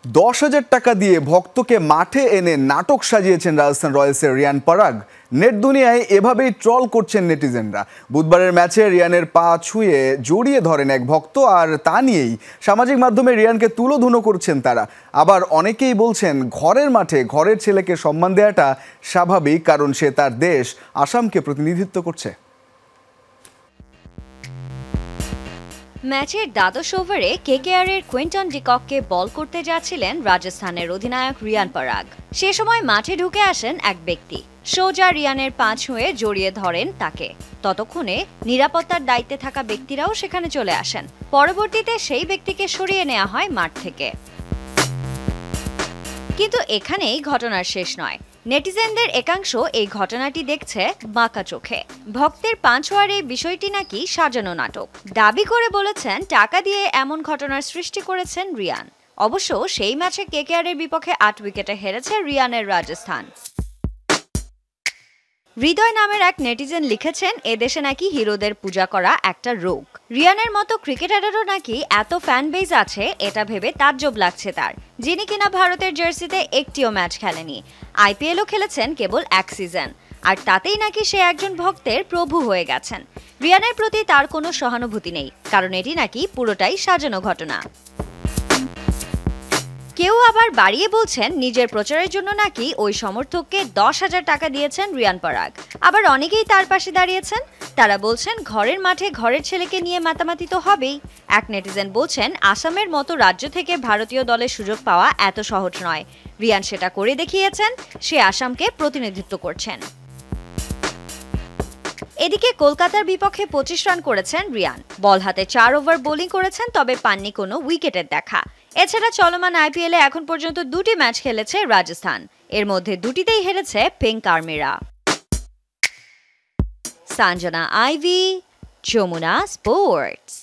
10,000 টাকা দিয়ে ভক্তকে মাঠে এনে নাটক সাজিয়েছেন রাজস্থান রয়্যালসের রিয়ান পরাগ। নেট দুনিয়ায় এভাবেই ট্রল করছেন নেটিজেনরা। বুধবারের ম্যাচে রিয়ানের পা ছুঁয়ে জড়িয়ে ধরেন এক ভক্ত, আর তা নিয়েই সামাজিক মাধ্যমে রিয়ানকে তুলোধুনো করছেন তারা। আবার অনেকেই বলছেন ঘরের মাঠে ঘরের ছেলেকে সম্মান দেওয়াটা স্বাভাবিক, কারণ সে তার দেশ আসামকে প্রতিনিধিত্ব করছে। ম্যাচের দ্বাদশ ওভারে কেকেআরের কুইন্টন ডিকককে বল করতে যাচ্ছিলেন রাজস্থানের অধিনায়ক রিয়ান পরাগ। সে সময় মাঠে ঢুকে আসেন এক ব্যক্তি, সোজা রিয়ানের পা ছুঁয়ে জড়িয়ে ধরেন তাকে। ততক্ষণে নিরাপত্তার দায়িত্বে থাকা ব্যক্তিরাও সেখানে চলে আসেন। পরবর্তীতে সেই ব্যক্তিকে সরিয়ে নেওয়া হয় মাঠ থেকে। কিন্তু এখানেই ঘটনার শেষ নয়। নেটিজেনদের একাংশ এই ঘটনাটি দেখছে বাঁকা চোখে। ভক্তের পা ছোঁয়ার এই বিষয়টি নাকি সাজানো নাটক দাবি করে বলেছেন টাকা দিয়ে এমন ঘটনার সৃষ্টি করেছেন রিয়ান। অবশ্য সেই ম্যাচে কেকেআরের বিপক্ষে 8 উইকেটে হেরেছে রিয়ানের রাজস্থান। হৃদয় নামের এক নেটিজেন লিখেছেন, এদেশে নাকি হিরোদের পূজা করা একটা রোগ। রিয়ানের মতো ক্রিকেটারেরও নাকি এত ফ্যান বেজ আছে, এটা ভেবে তাজ্জব লাগছে তার, যিনি কিনা ভারতের জার্সিতে একটিও ম্যাচ খেলেনি। আইপিএলও খেলেছেন কেবল এক সিজন, আর তাতেই নাকি সে একজন ভক্তের প্রভু হয়ে গেছেন। রিয়ানের প্রতি তার কোনো সহানুভূতি নেই, কারণ এটি নাকি পুরোটাই সাজানো ঘটনা। কেউ আবার বাড়িয়ে বলছেন নিজের প্রচারের জন্য নাকি ওই সমর্থককে 10,000 টাকা দিয়েছেন রিয়ান পরাগ। আবার অনেকেই তার পাশে দাঁড়িয়েছেন। তারা বলছেন ঘরের মাঠে ঘরের ছেলেকে নিয়ে মাতামাতি তো হবেই। এক নেটিজেন বলছেন আসামের মতো রাজ্য থেকে ভারতীয় দলের সুযোগ পাওয়া এত সহজ নয়। রিয়ান সেটা করে দেখিয়েছেন, সে আসামকে প্রতিনিধিত্ব করছেন। এদিকে কলকাতার বিপক্ষে 25 রান করেছেন রিয়ান। বল হাতে 4 ওভার বোলিং করেছেন, তবে পাননি কোনো উইকেটের দেখা। এছাড়া চলমান আইপিএলে এখন পর্যন্ত 2টি ম্যাচ খেলেছে রাজস্থান, এর মধ্যে 2টিতেই হেরেছে পিঙ্ক আর্মিরা। Sanjana Ivy, Jamuna sports.